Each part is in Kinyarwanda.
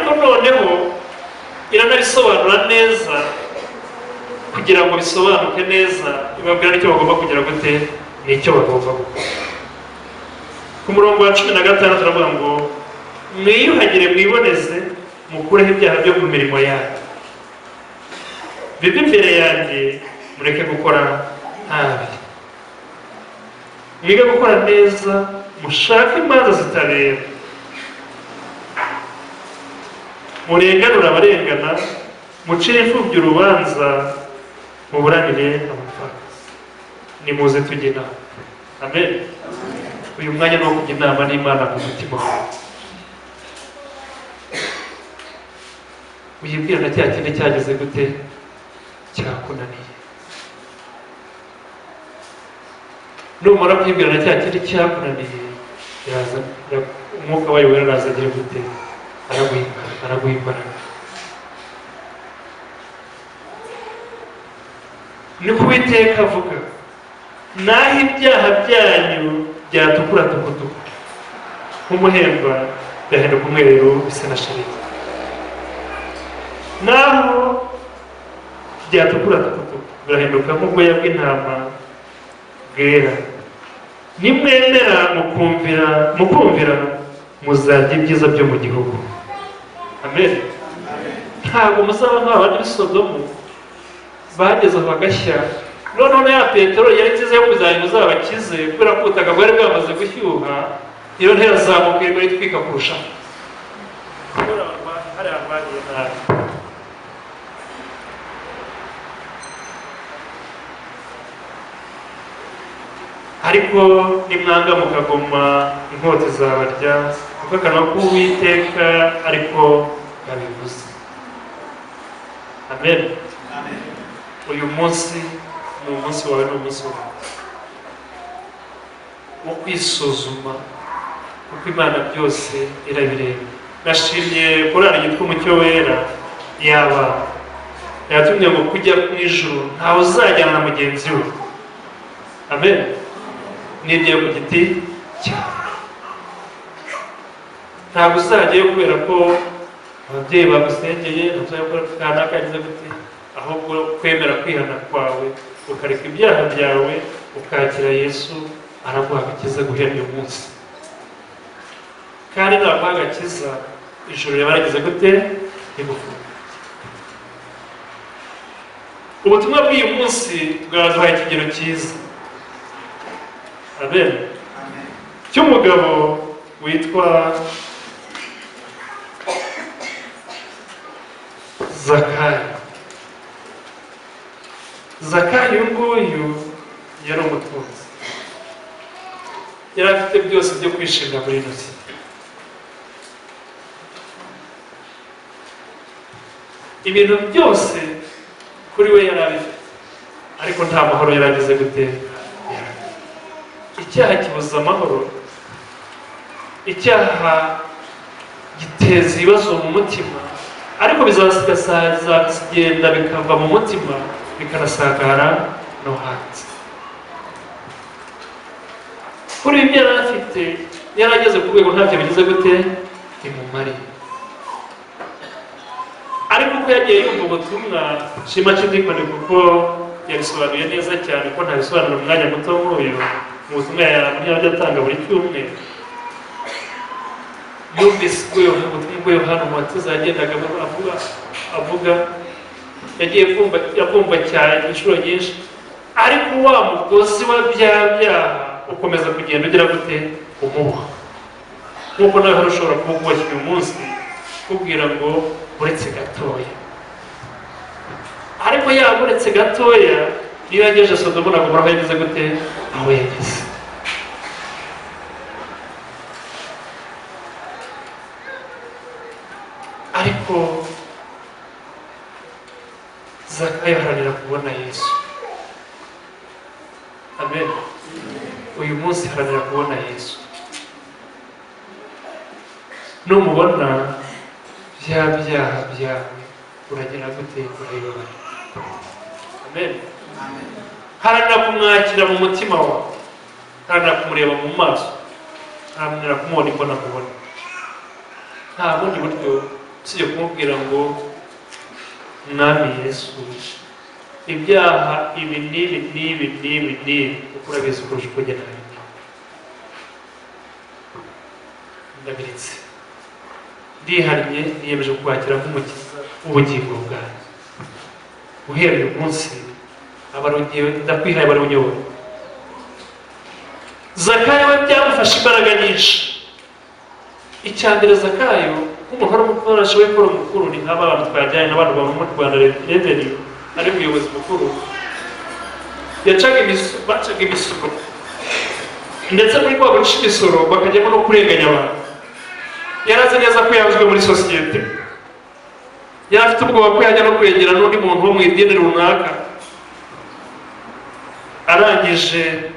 ariko noneho iranabisobanura neza kugira ngo bisobanuke neza, ibabwira icyo bagomba kugira gute n'icyo bagomba gukora. Ku murongo wa 16 turavuga ngo mwiyuhagire mwiboneze mukureho ibyaha byo mu mirimo yanyu, bibe imbere yanjye mureke gukora nabi, mwige gukora neza, mushake imanza zitabera, murenganura abarengana, mucire imfubyi urubanza, muburanire abapfakazi. Nimuze tujye inama. Amen. Uyu mwanya ni wo kujya inama n'Imana mu mutima wawe. Uyibwira na cya kindi cyageze gute cyakunaniye. Numara kwibwira na cya kindi cyakunaniye, yaza umwuka wayo wera araza agira gute araguhimbara. Niko Uwiteka avuga, naho ibyaha byanyu byatukura tukutuku nk'umuhemba byahinduka umweru bisa na shelegi, naho byatukura tukutuku birahinduka nk'ubwoya bw'intama bwera. Nimwemera mukumvira muzarya ibyiza byo mu gihugu. Amen. Ntabwo muzaba nk'abandi b'i Sodomu bageze bagashya, noneho ya Petero yari nziza yo kuzajya muzabakize kubera ko ubutaka bwari bwamaze gushyuha, iyo ntera zamuka irimo itwika kurushaho. Hari abariye nabi. Ariko nimwanga mukagoma inkota izabarya, kuko akanwa k'Uwiteka ariko yabivuze. Amen. Uyu munsi ni umunsi wawe, ni umunsi wawe wo kwisuzuma, kuko Imana byose irabireba. Nashimye korali yitwa Umucyo Wera y'abana, yatumye ngo kujya mu ijuru ntawe uzajyana na mugenzi we. Amen. Nigiye ku giti cyawe, ntabwo uzajyayo kubera ko ababyeyi bagusengeye, ntuzakora kanaka yagize gute, ahubwo kwemera kwihana kwawe ukareka ibyaha byawe ukakira Yesu, araguha agakiza guhera uyu munsi. Kandi naguha agakiza, ijuru riba rigize gute rigufunga. Ubutumwa bw'uyu munsi bwaduhaye ikigero cyiza. Amen. Cy'umugabo witwa Zakayo. Zakayo nguyu yari umutunzi, yari afite byose byo kwishimira muri ino si. Ibintu byose kuri we yari abifite, ariko nta mahoro yari agize gute. Icyaha kibuza amahoro, icyaha giteza ibibazo mu mutima, ariko bizagenda bikava mu mutima bikanasagara no hanze. Kuri ibyo yari afite, yari ageze ku rwego ntacyo bigize gute bimumariye. Ariko uko yagiye yumva ubutumwa, shima cy'indikoni kuko yabisobanuye neza cyane, ko ntabisobanura mu mwanya muto nk'uyu. Mu butumwa yajya atanga buri cyumweru, yumvise ubutumwa bwa Yohana Umubatiza yagendaga avuga, yagiye kumva cyane inshuro nyinshi, ariko wa mugozi wa bya byaha ukomeza kugenda ugira gute umuha. Nk'uko nawe hari ushobora kuwuboshya uyu munsi kubwira ngo uretse gatoya, ariko yaba uretse gatoya, niyo yagejeje Sodomu na Gomora aho yageze gute aho yageze. Ariko Zakayo aharanira kubona Yesu. Amen. Uyu munsi haranira kubona Yesu. Numubona bya byaha byawe uragira gute urayobora. Amen. Haranira kumwakira mu mutima wawe, haranira kumureba mu maso, haranira kumubona imbona mubona. Nta bundi buryo usibye kumubwira ngo mwami Yesu ibyaha ibi n'ibi uko urabizi kurusha uko ugena ndabiritse ndihannye niyemeje kukwakira nk'umukiza w'ubugingo bwanjye uhereye umunsi ndakwihaye bari unyobora. Zakayo we byamufashe imbaraga nyinshi. Icya mbere Zakayo nk'umuntu wari umufasha Paul mukuru ni nk'aba bantu twajyanye n'abantu bava mu Rwanda Revenue ari umuyobozi mukuru bacaga imisoro ndetse muri kwa guca imisoro bakajyamo no kurenganya abantu. Yarazi neza ko yavuzwe muri sosiyete, yari afite ubwoba ko yajya no kwegera n'undi muntu wo mu idini runaka. Arangije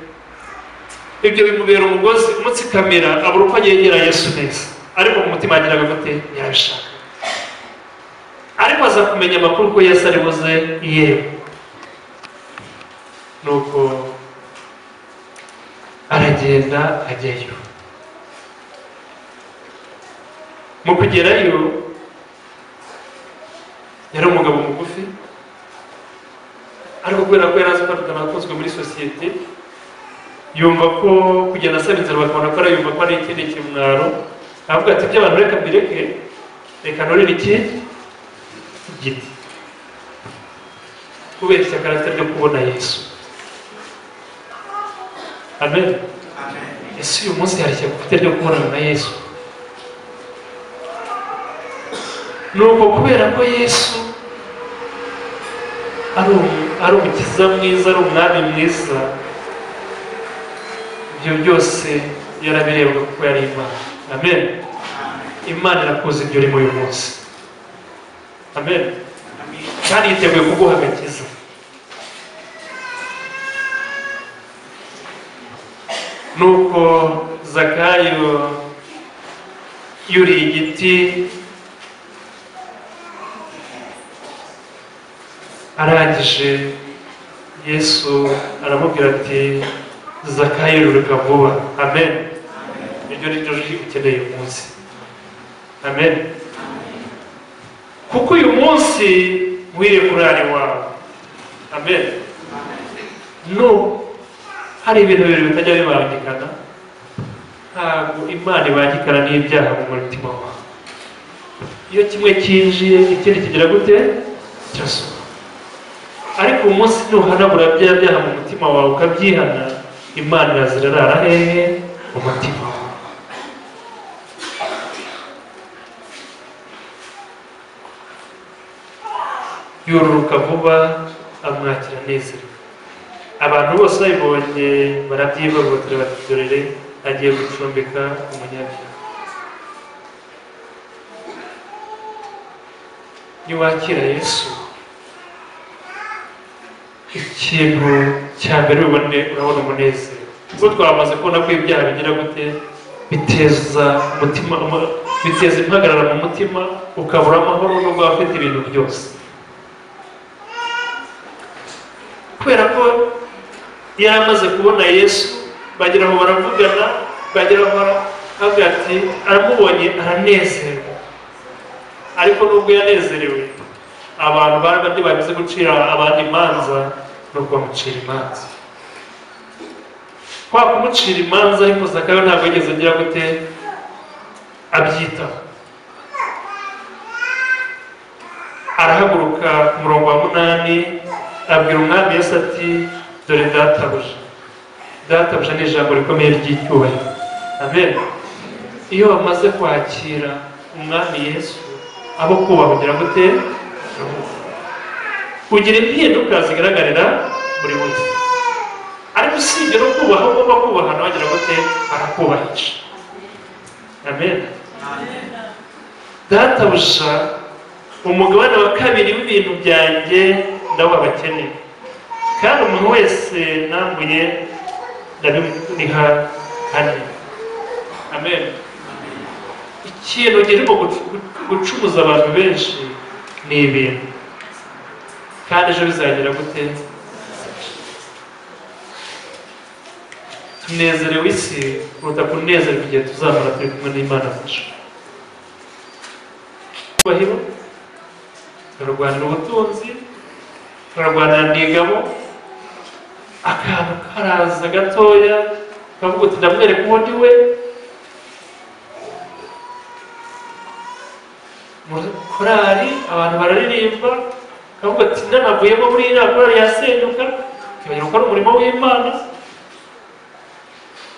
ibyo bimubera umugozi umutsikamira abura uko yegera Yesu neza, ariko mu mutima yagiraga gute yarabishaka. Ariko aza kumenya amakuru ko Yesu ari buze yewe, nuko aragenda ajyayo. Mu kugerayo yari umugabo mugufi, ariko kubera ko yari azi ko atanakunzwe muri sosiyete, yumva ko kugenda asaba inzira bakabona ko arayumva ko ari ikindi kimwaro. Avuga ati by'abantu reka mbireke, reka ntorere iki giti kubera ishyaka ryo kubona Yesu. Amen. Yesu uyu munsi hari ishyaka ufite ryo kubonana na Yesu. Nuko kubera ko Yesu ari umukiza mwiza, ari umwami mwiza, ibyo byose yarabirebaga kuko yari Imana. Amen. Imana irakuzi ibyo urimo uyu munsi. Amen. Kandi yiteguye kuguha agakiza. Nuko Zakayo yuriye igiti, arangije Yesu aramubwira ati Zakayo ruruka vuba. Amen. Iryo ni ryo jwi ukeneye uyu munsi. Amen. Kuko uyu munsi wiriye kurari wawe. Amen. No, hari ibintu bibiri bitajya bibangikana. Ntabwo Imana ibangikana n'ibyaha mu mutima wawe. Iyo kimwe cyinjiye ikindi kigira gute kirasohoka. Ariko uyu munsi nuhanagura bya byaha mu mutima wawe ukabyihana, Imana irazirarara hehe mu mutima wawe. Yururuka vuba amwakira nezerewe. Abantu bose babibonye barabyivovotera bati dorere agiye gucumbika umunyabyaha. Niwakira Yesu, ikintu cya mbere urabona umunezero. Ubwo twamaze kubona ko ibyaha bigira gute biteza umutima, biteza impagarara mu mutima, ukabura amahoro n'ubwo afite ibintu byose. Kubera ko yari amaze kubona Yesu, bagira aho baravugana, bagira aho baravuga ati aramubonye aranezerwa. Ariko nubwo yanezerewe, abantu bari bandi babize gucira abandi imanza no kubamucira imanza. Kwa kumucira imanza ariko Zakayo ntabwo yigeze agira gute abyitaho. Arahaguruka ku murongo wa 8 abwira umwami Yesu ati dore databuja. Databuja ni ijambo rikomeye ry'icyubahiro. Amen. Iyo bamaze kwakira umwami Yesu, abo kubaha ugira gute kugira impinduka zigaragarira buri wese. Ariko usibye no kubaha, ugomba kubaha nawe agira gute arakubahisha. Amen. Databuja, umugabane wa kabiri w'ibintu byanjye ndawo abakeneye, kandi umuntu wese nambuye ndabimuha hane. Amen. Ikintu kirimo gucumuza abantu benshi ni ibintu, kandi ejo bizagira gute tunezerewe isi kuruta kunezerwa igihe tuzamara turi kumwe n'Imana yacu. icyubahiro, ararwanira ubutunzi, ararwanira ndigamo, akantu karaza gatoya kavuga uti ndamwereka uwo ndi we. Korari abantu bararirimba kavuga ati nanavuyemo muri iriya korari yasenyuka, kibagirwa ko ari umurimo w'Imana.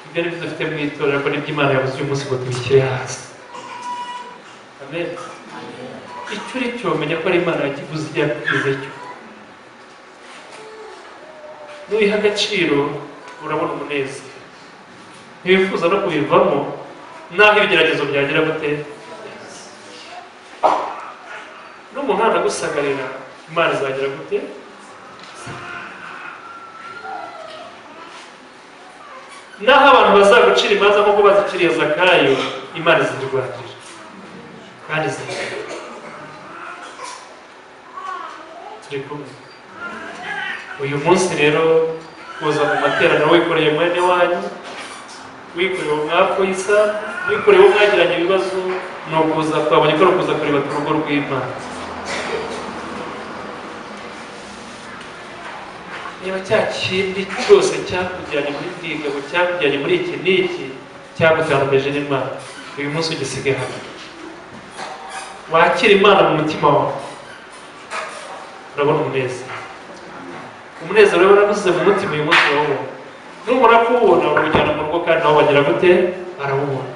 Ibyo ari byo dufite mu itorero, ko nibyo Imana yavuze uyu munsi ngo tubishyire hasi. Amen. Icyo uri cyo menya ko ari Imana yakiguze igihe yakiguze cyo. Nuyiha agaciro urabona umunezero, ntiwifuza no kubivamo naho ibigeragezo byagira gute. N'umuntu anagusagarira Imana izagira gute. Naho abantu bazagucira imanza nk'uko baziciriye Zakayo, Imana izirwanirira kandi izirwanirira. Turi kumwe. Uyu munsi rero kuza mu materaniro wikoreye mwene wanyu, wikoreye umwaku w'isa, wikoreye uwo mwagiranye ibibazo, ni ukuza twabonye ko ari ukuza kureba ku rugo rw'Imana. Niba cya kindi cyose cyakujyanye muri bwigabo, cyakujyanye muri iki n'iki, cyagutandukanyije n'Imana, uyu munsi ugisige hano. Wakira Imana mu mutima wawe, urabona umunezero. Umunezero rero warabuze mu mutima uyu munsi urawubona. Numara kuwubona urawujyana mu rugo kandi nawe bagira gute, arawubona.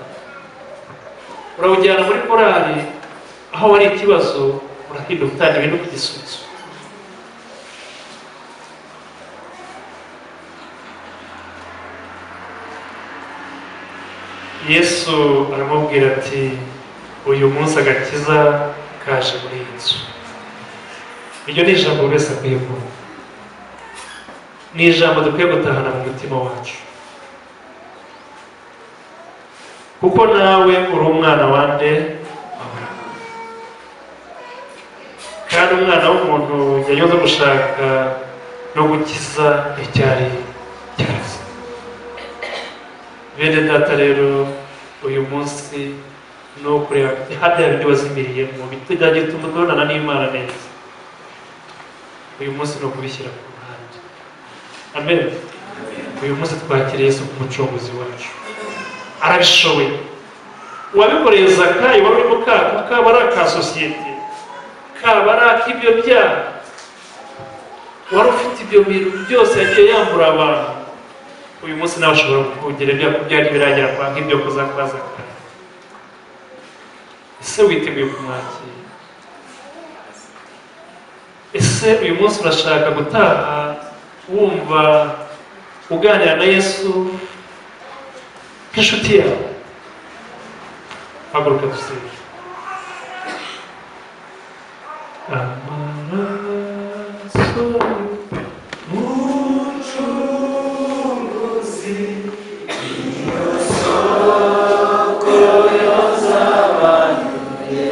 Urawujyana muri korari, aho wari ikibazo urahinduka utangira ibintu by'igisubizo. Yesu aramubwira ati uyu munsi agakiza kaje muri iyi nzu. Iryo ni ijambo buri wese akwiye kumva, ni ijambo dukwiye gutahana mu mutima wacu, kuko nawe uri umwana wande, kandi umwana w'umuntu yanyuze gushaka no gukiza icyari cyaraze. Bene data rero uyu munsi ni ukureba bya bindi wazimiriyemo bitajya bituma tubonana n'Imana neza. Uyu munsi ni ukubishyira ku ruhande. Amen. Uyu munsi twakiriye Yesu nk'umucunguzi wacu, arabishoboye. Uwabikoreye Zakayo wari urimo kaba ari aka sosiyete, kaba ari ak'ibyo byaha, wari ufite ibyo bintu byose yagiye yambura abantu, uyu munsi nawe ushobora kugira ibyago byari biragera kwa nk'ibyo kuzakwaza Zakayo. Ese witeguye kumwakira? Ese uyu munsi urashaka gutaha wumva uganira na Yesu nk'inshuti yawe? Haguruka dusenge. Amaraso y'umucunguzi niyo soko yoza abanyuye,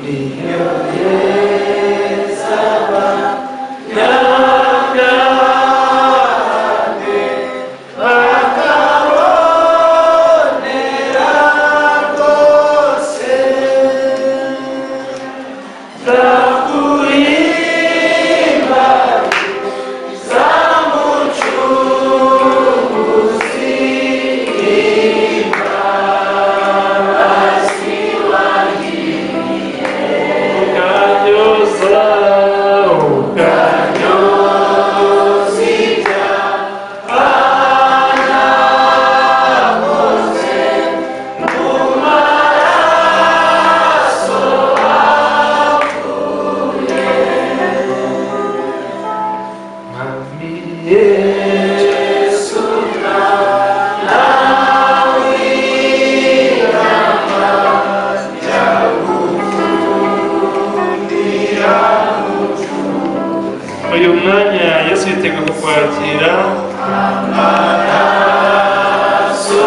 niyo yeza abanyabwenge bakabonera rwose. Uyu mwanya Yesu yiteguye kukwakira. Amaraso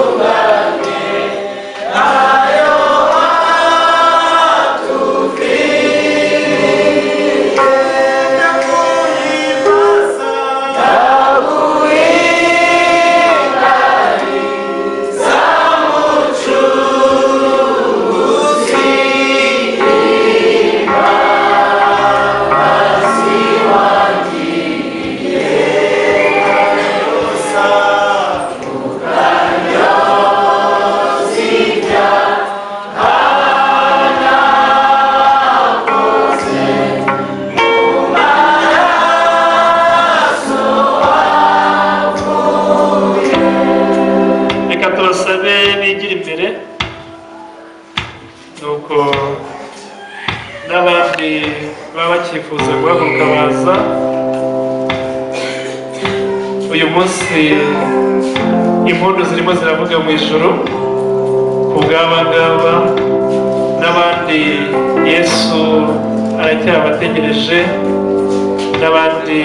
y'abatunganye ayo atuviriye, ndaguhimbaza ndaguhimbaza mbasabe bigira imbere nuko n'abandi baba bakifuza guhaguruka baza. Uyu munsi impundu zirimo ziravuga mu ijoro ku bw'abangaba, n'abandi Yesu aracyabategereje, n'abandi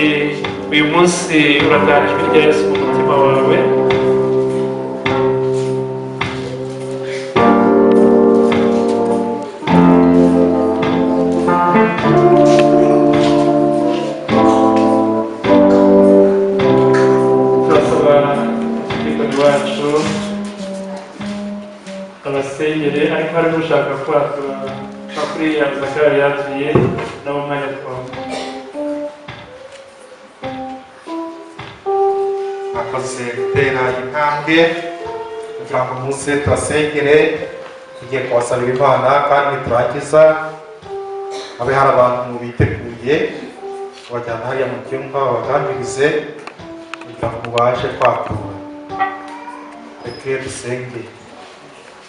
uyu munsi uratahana ijwi rya Yesu mu mutima wawe. Abasengere ariko hari n'ushaka kwatura kuri ya Zakari yagiye nabo mwanya twawe. Akoze gutera intambwe kugira ngo muze turasengere, tugiye kubasabira Imana kandi turangiza abe hari abantu biteguye bajyana hariya mu cyumba babaganirize kugira ngo mubashe kwatura. Reka dusenge.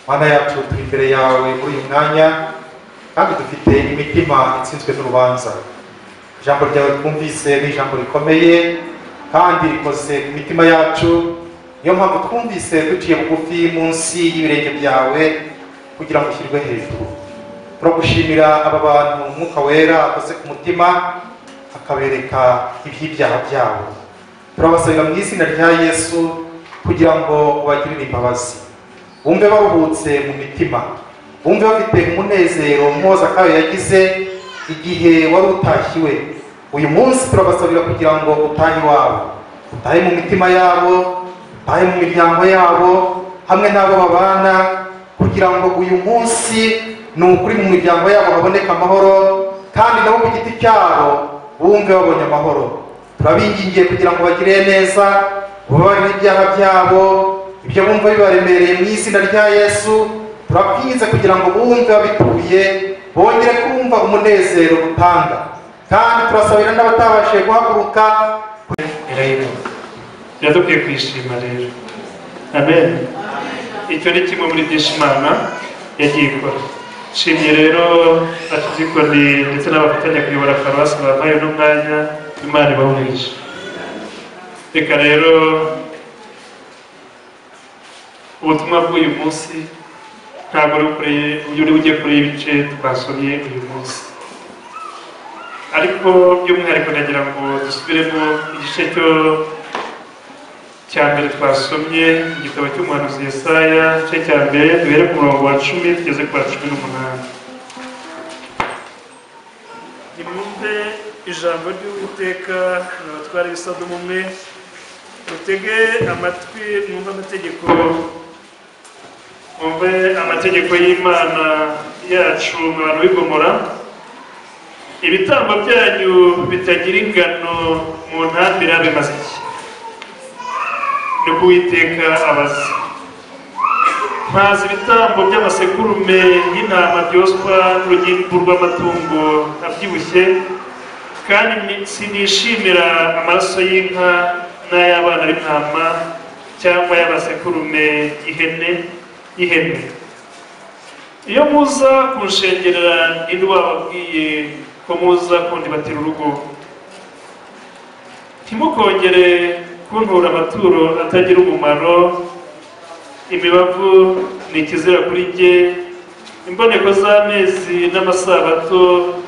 Mana yacu, turi imbere yawe muri uyu mwanya kandi dufite imitima itsinzwe n'urubanza. Ijambo ryawe twumvise ni ijambo rikomeye kandi rikoze ku mitima yacu, niyo mpamvu twumvise duciye bugufi munsi y'ibirenge byawe kugira ngo ushyirwe hejuru. Turagushimira aba bantu Umwuka Wera akoze ku mutima akabereka iby'ibyaha byabo. Turabasabira mu izina rya Yesu kugira ngo ubagirire imbabazi, bumve baruhutse mu mitima, bumve bafite umunezero nk'uwo Zakayo yagize igihe wari utashyiwe. Uyu munsi turabasabira kugira ngo utahe iwabo, utahe mu mitima yabo, utahe mu miryango yabo hamwe n'abo babana, kugira ngo uyu munsi ni ukuri mu miryango yabo haboneka amahoro, kandi nabo ku giti cyabo bumve babonye amahoro. Turabingingiye kugira ngo bagire neza, bababarire ibyaha byabo, ibyo bumva bibaremereye mu izina rya Yesu. Turabwiza kugira ngo bumve babituye, bongere kumva umunezero utanga, kandi turasabira n'abatabashije guhaguruka. Biradukwiye kwishima rero. Amen. Icyo ni kimwe muri byinshi Imana yagiye ikora. Nshimye rero Bakizikoni ndetse n'abafatanya kuyobora Paruwasi bampaye n'umwanya. Imana ibahumurije. Reka rero ubutumwa bw'uyu munsi ntabwo uri ugiye kure y'ibice twasomye uyu munsi, ariko by'umwihariko nagira ngo dusubiremo igice cya mbere twasomye mu gitabo cy'umuhanuzi Yesaya, igice cya mbere duhere ku murongo wa 10 tugeze ku wa 18. Nimwumve ijambo ry'Uwiteka n'abatware b'Isodomu mwe, mutege amatwi mwumve amategeko, mwumve amategeko y'Imana yacu abantu b'Igomora. Ibitambo byanyu bitagira ingano mu ntambira bimaze iki? Ni ko Uwiteka abaza. Mpaza ibitambo by'amasekurume y'intama byoswa n'urugimbu rw'amatungo abyibushye, kandi sinishimira amaraso y'inka n'ay'abana b'intama cyangwa y'amasekurume y'ihene. Iyo muza kunshengerera indi wababwiye ko muza kundibatira urugo, ntimukongere kuntura amaturo atagira umumaro. Imibavu ni ikizira kuri jye, imboneko z'amezi n'amasabato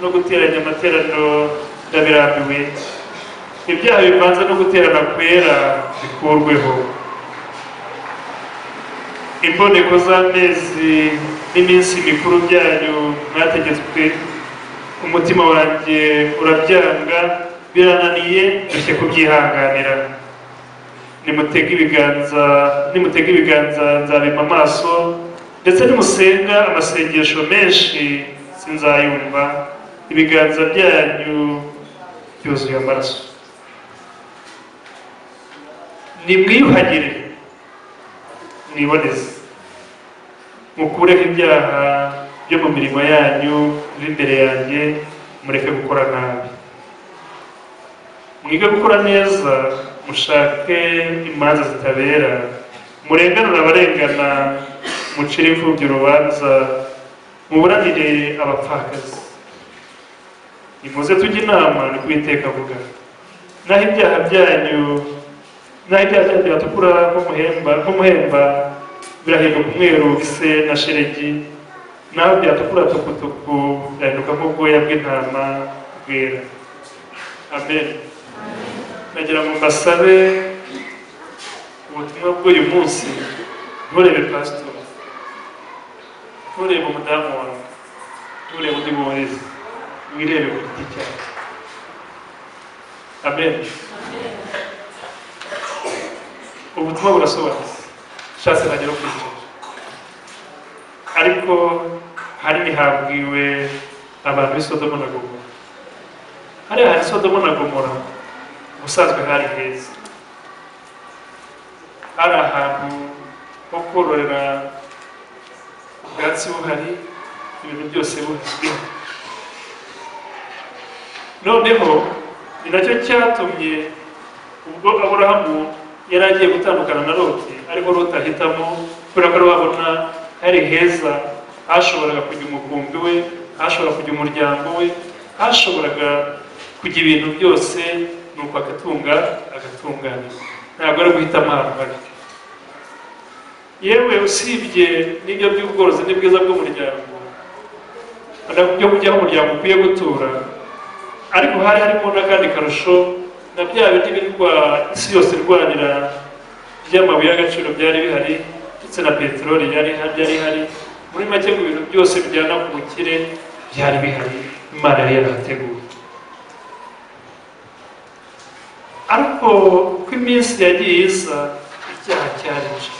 no guteranya amateraniro ndabirambiwe. Ibyaha bivanze no guterana kwera bikurweho. Imboneko z'amezi n'iminsi mikuru byanyu mwategetswe, umutima wanjye urabyanga, birananiye dushye kubyihanganira. Nimutega ibiganza nzabima amaso, ndetse nimusenga amasengesho menshi sinzayumva. Ibiganza byanyu byuzuye amaraso. Nimwiyuhagire mwiboneze, mukureho ibyaha byo mu mirimo yanyu b'imbere yanjye, mureke gukora nabi. Mwige gukora neza, mushake imanza zitabera, murenganura abarengana, mucire imfubyi urubanza, muburanire abapfakazi. Nimuze tujye inama, ni Uwiteka avuga. Naho ibyaha byanyu byatukura nk'umuhemba birahinduka umweru bise na sheregi, naho byatukura tukutuku birahinduka nk'ubwoya bw'intama bwera. Amen. Nagira ngo mbasabe ubutumwa bw'uyu munsi, nturebe pasitori, nturebe umudamu wawe, nturebe undi muhorezi, wirebe ku giti cyawe. Amen. Ubutumwa burasobanutse, nshatse nagera kwicara, ariko hanini habwiwe abantu b'i Sodomu na Gomora. Hariya hari Sodomu na Gomora, ubusanzwe hari heza, hari ahantu ho kororera, ubwatsi buhari, ibintu byose buhari. Noneho ni nacyo cyatumye ubwo Aburahamu yari agiye gutandukana na Loti, ariko Loti ahitamo, kubera ko babona hari heza, hashoboraga kujya umukumbi we, hashoboraga kujya umuryango we, hashoboraga kujya ibintu byose, nuko agatungana. Ntabwo ari guhitamo ahantu habi. Yewe usibye n'ibyo by'ubworozi n'ibwiza bw'umuryango, byo kujyaho umuryango ukwiye gutura, ariko hari harimo n'akandi karusho, na bya bindi isi yose irwanira by'amabuye y'agaciro byari bihari, ndetse na peteroli byari ihari. Muri make mu bintu byose bijyana ku bukire byari bihari, Imana yari yarahateguye. Ariko uko iminsi yagiye isa, icyaha cyarije,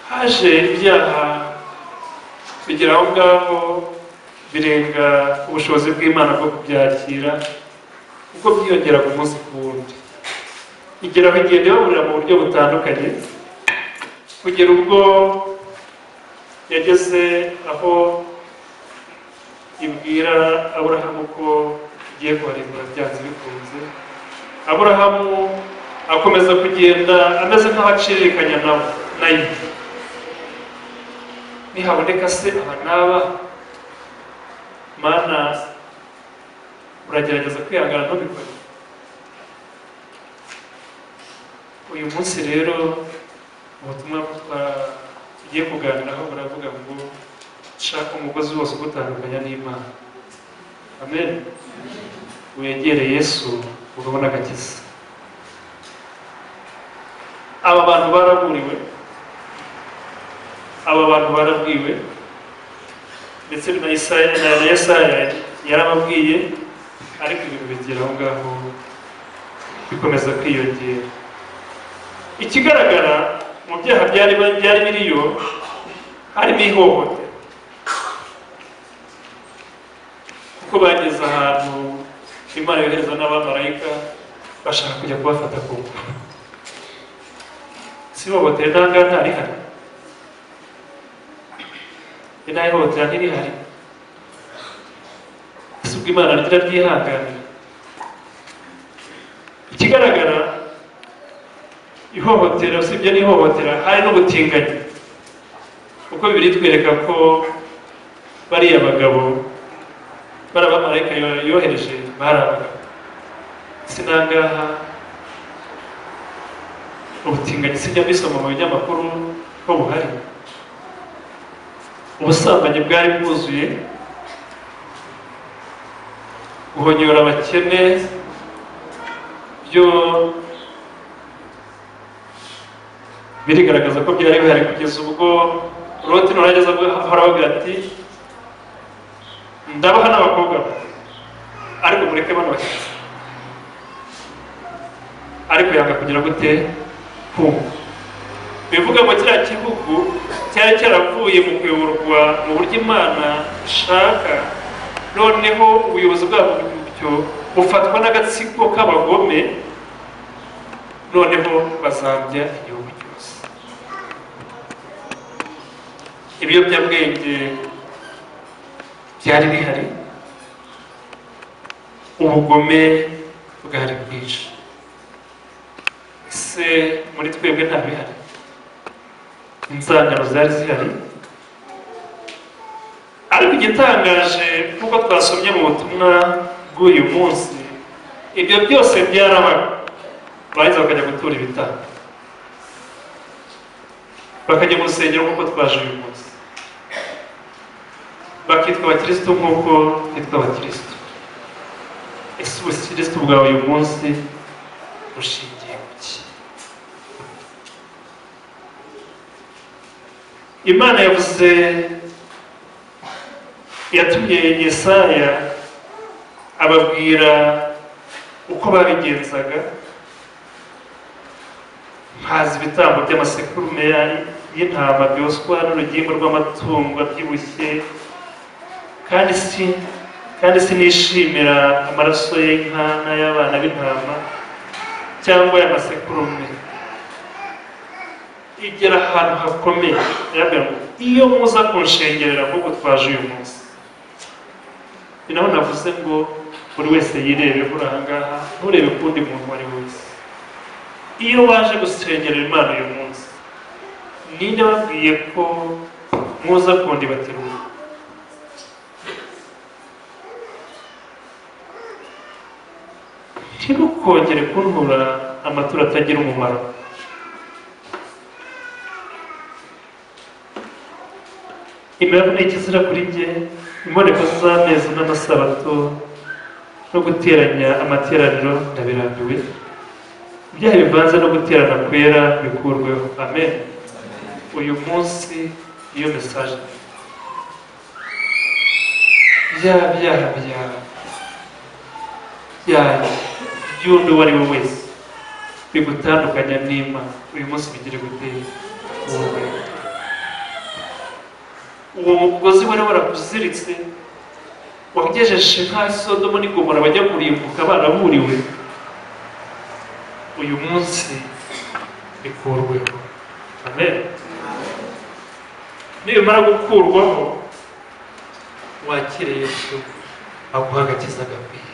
haje ibyaha bigera aho ngaho birenga ubushobozi bw'Imana bwo kubyakira, kuko byiyongeraga umunsi ku wundi. Igera aho igenda ibaburira mu buryo butandukanye, kugera ubwo yageze aho ibwira Aburahamu ko igiye kuharimbura byanze bikunze. Aburahamu akomeza kugenda ameze nk'aho acirikanya nayo. Nihaboneka se aha n'aba, Mana uragerageza kwihangana ntubikore. Uyu munsi rero ubutumwa tugiye kuganiraho buravuga ngo shaka umugozi wose ugutandukanya n'Imana. Amen. Wegere Yesu urabona agakiza. Aba bantu baraburiwe, aba bantu barabwiwe, ndetse na Yesaya yarababwiye, ariko ibintu bigera aho ngaho bikomeza kwiyongera. Ikigaragara mu byaha byari biriyo harimo ihohotera, kuko bageze ahantu Imana yohereza n'abamarayika bashaka kujya kubafata ku ngufu. Si ihohotera ntangaha ntarihari, nta ihohotera ntirihari. Ese ubwo Imana rigira ryihanganira? Ikigaragara ihohotera, usibye n'ihohotera hari n'ubutinganyi, kuko Bibiliya itwereka ko bariya bagabo, bari abamarayika yohereje, bari abagabo. Sinangaha ubutinganyi sijya bisoma mu binyamakuru ko buhari. Ubusambanyi bwari bwuzuye, guhonyora abakene byo birigaragaza ko byari bihari, kugeza ubwo Loti nurageze ahora avuga ati ndabaha n'abakobwa ariko mureke bano bakiza. Ariko yanga kugira gute kumva. Bivuga ngo kiriya gihugu cyari cyaravuye mu kuyoborwa mu buryo Imana ishaka, noneho ubuyobozi bwabo butyo bufatwa n'agatsiko k'abagome, noneho bazambya igihugu cyose. Ibiyobyabwenge byari bihari, ubugome bwari bwinshi. ese muri twebwe nta bihari? Insangano zari zihari, ariko igitangaje nk'uko twasomye mu butumwa bw'uyu munsi, ibyo byose byarabaga, bahise bakajya gutura ibitambo, bakajya mu rusengero nk'uko twaje uyu munsi, bakitwa abakirisitu nk'uko twitwa abakirisitu. Ese ubukirisitu bwawe uyu munsi bushingiye ku ki? Imana yatumye Yesaya ababwira uko babigenzaga, haza ibitambo by'amasekurume y'intama byoswa n'urugimbu rw'amatungo abyibushye, kandi sinishimira amaraso y'inka n'ay'abana b'intama cyangwa y'amasekurume. Igera ahantu hakomeye, yarabwira ngo iyo muza kunshengerera nk'uko twaje uyu munsi. Ni naho navuze ngo buri wese yirebe uri aha ngaha, nturebe ukundi muntu uwo ari we wese. Iyo waje gusengerera Imana uyu munsi, ninde wabwiye ko muza kundibatira ubu? Ntimukongere kuntura amaturo atagira umumaro. Imihango ni ikizira kuri njye, imboneko z'amezi n'amasabato no guteranya amateraniro ndabirambiwe. Ibyaha bivanze no guterana kwera bikurweho. Amen. Uyu munsi iyo mesaje, bya byaha by'undi uwo ari we wese bigutandukanya n'Imana, uyu munsi bigire gutera wowe. Uwo mugozi wari warakuziritse, wagejeje nka Sodomu n'i Gomora bajya kurimbuka baraburiwe, uyu munsi bikurweho. Amen. Nibimara gukurwaho, wakire Yesu aguha agakiza gakwiye.